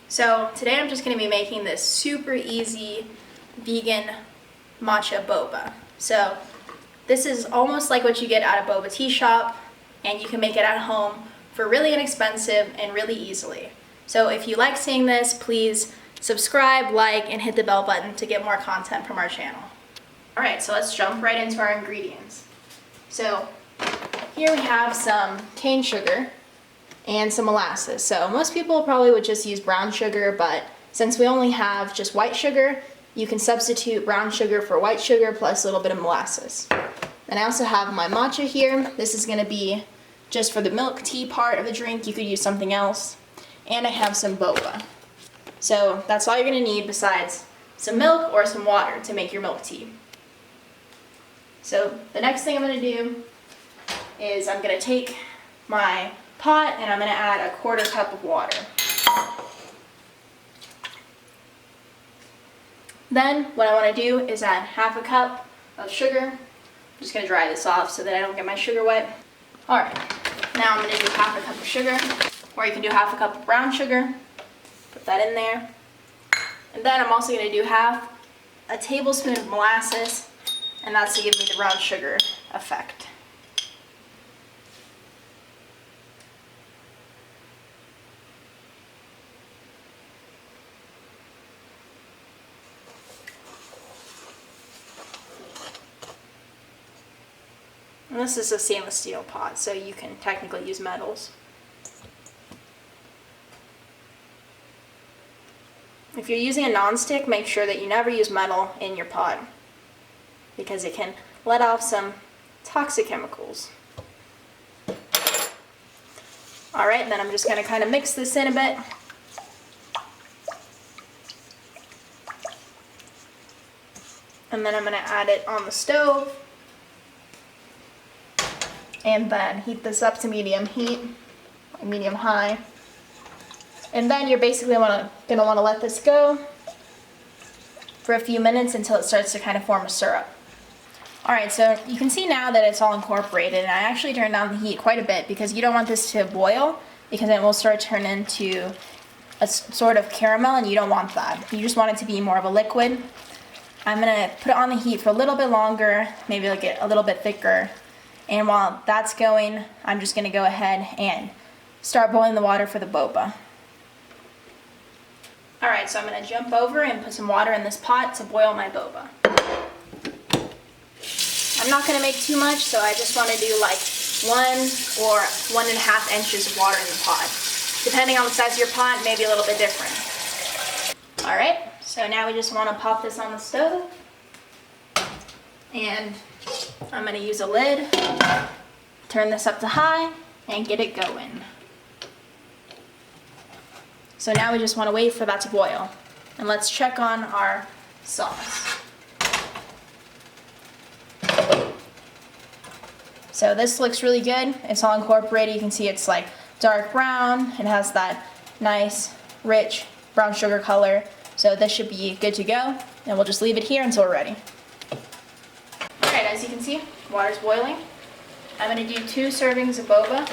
So today I'm just going to be making this super easy vegan matcha boba. So this is almost like what you get at a boba tea shop, and you can make it at home for really inexpensive and really easily. So if you like seeing this, please subscribe, like, and hit the bell button to get more content from our channel. Alright, so let's jump right into our ingredients. So here we have some cane sugar and some molasses. So most people probably would just use brown sugar, but since we only have just white sugar, you can substitute brown sugar for white sugar plus a little bit of molasses. And I also have my matcha here. This is going to be just for the milk tea part of the drink. You could use something else. And I have some boba. So that's all you're going to need besides some milk or some water to make your milk tea. So the next thing I'm going to do is I'm going to take my pot and I'm going to add a 1/4 cup of water. Then what I want to do is add 1/2 cup of sugar. I'm just going to dry this off so that I don't get my sugar wet. Alright, now I'm going to do 1/2 cup of sugar, or you can do 1/2 cup of brown sugar. Put that in there. And then I'm also going to do 1/2 tablespoon of molasses, and that's to give me the brown sugar effect. And this is a stainless steel pot, so you can technically use metals. If you're using a non-stick, make sure that you never use metal in your pot, because it can let off some toxic chemicals. Alright, then I'm just going to kind of mix this in a bit. And then I'm going to add it on the stove. And then heat this up to medium heat, medium high. And then you're basically going to want to let this go for a few minutes until it starts to kind of form a syrup. Alright, so you can see now that it's all incorporated, and I actually turned down the heat quite a bit because you don't want this to boil, because it will start to turn into a sort of caramel, and you don't want that. You just want it to be more of a liquid. I'm going to put it on the heat for a little bit longer, maybe like a little bit thicker. And while that's going, I'm just going to go ahead and start boiling the water for the boba. Alright, so I'm going to jump over and put some water in this pot to boil my boba. I'm not going to make too much, so I just want to do like 1 or 1.5 inches of water in the pot. Depending on the size of your pot, maybe a little bit different. Alright, so now we just want to pop this on the stove. And I'm going to use a lid, turn this up to high, and get it going. So now we just want to wait for that to boil. And let's check on our sauce. So this looks really good. It's all incorporated. You can see it's like dark brown. It has that nice, rich brown sugar color. So this should be good to go. And we'll just leave it here until we're ready. Alright, as you can see, water's boiling. I'm going to do 2 servings of boba.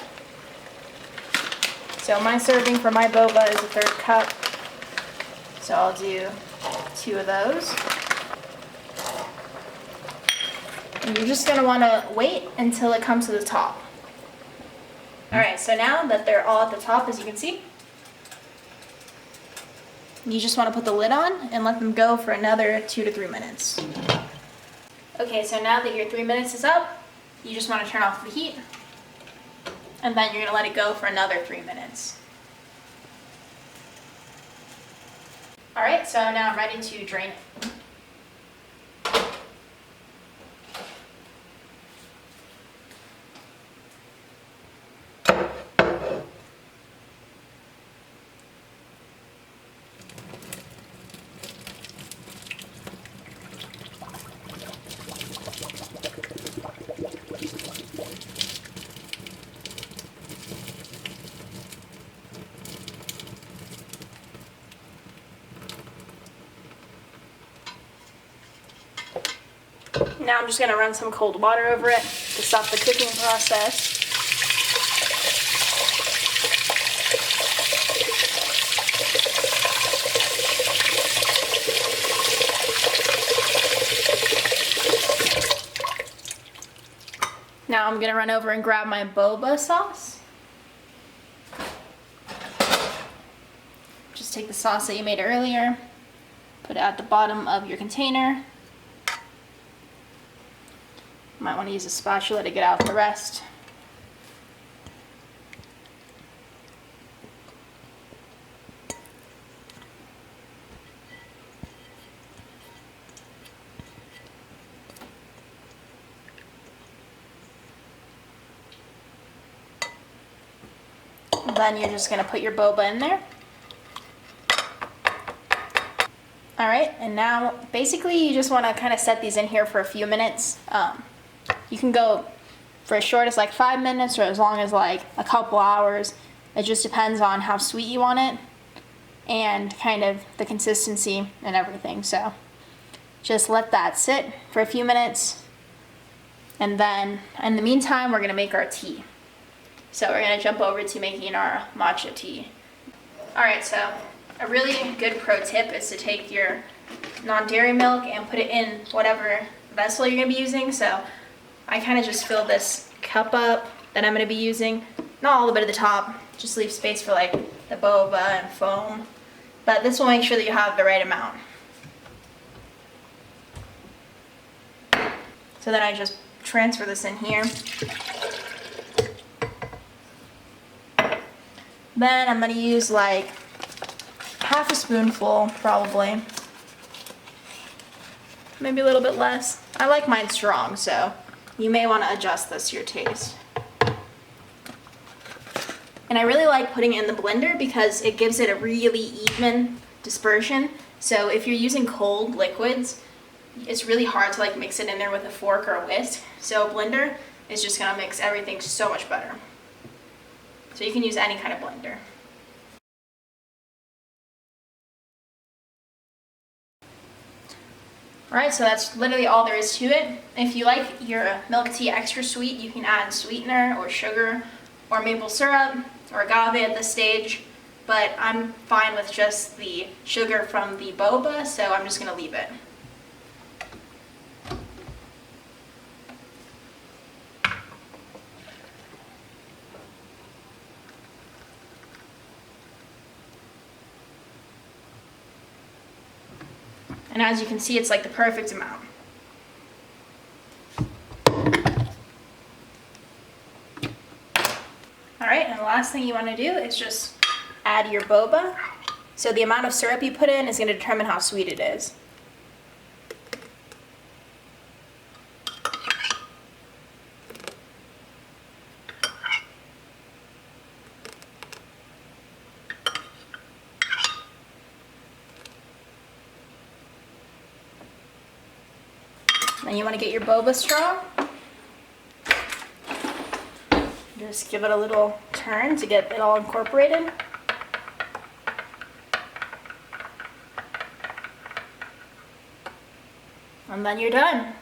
So my serving for my boba is a 1/3 cup. So I'll do 2 of those. And you're just going to want to wait until it comes to the top. Alright, so now that they're all at the top, as you can see, you just want to put the lid on and let them go for another 2 to 3 minutes. Okay, so now that your 3 minutes is up, you just want to turn off the heat, and then you're going to let it go for another 3 minutes. Alright, so now I'm ready to drain it. Now I'm just going to run some cold water over it to stop the cooking process. Now I'm gonna run over and grab my boba sauce. Just take the sauce that you made earlier, put it at the bottom of your container. Might want to use a spatula to get out the rest. Then you're just going to put your boba in there. Alright, and now basically you just want to kind of set these in here for a few minutes. You can go for as short as like 5 minutes or as long as like a couple hours. It just depends on how sweet you want it and kind of the consistency and everything. So just let that sit for a few minutes, and then in the meantime we're going to make our tea. So we're going to jump over to making our matcha tea. Alright, so a really good pro tip is to take your non-dairy milk and put it in whatever vessel you're going to be using. So I kind of just fill this cup up that I'm going to be using. Not all the way to the top, just leave space for like the boba and foam. But this will make sure that you have the right amount. So then I just transfer this in here. Then I'm going to use like half a spoonful probably. Maybe a little bit less. I like mine strong, so you may want to adjust this to your taste. And I really like putting it in the blender because it gives it a really even dispersion. So if you're using cold liquids, it's really hard to like mix it in there with a fork or a whisk. So a blender is just gonna mix everything so much better. So you can use any kind of blender. Alright, so that's literally all there is to it. If you like your milk tea extra sweet, you can add sweetener or sugar or maple syrup or agave at this stage, but I'm fine with just the sugar from the boba, so I'm just going to leave it. And as you can see, it's like the perfect amount. Alright, and the last thing you want to do is just add your boba. So the amount of syrup you put in is going to determine how sweet it is. Then you want to get your boba straw. Just give it a little turn to get it all incorporated. And then you're done.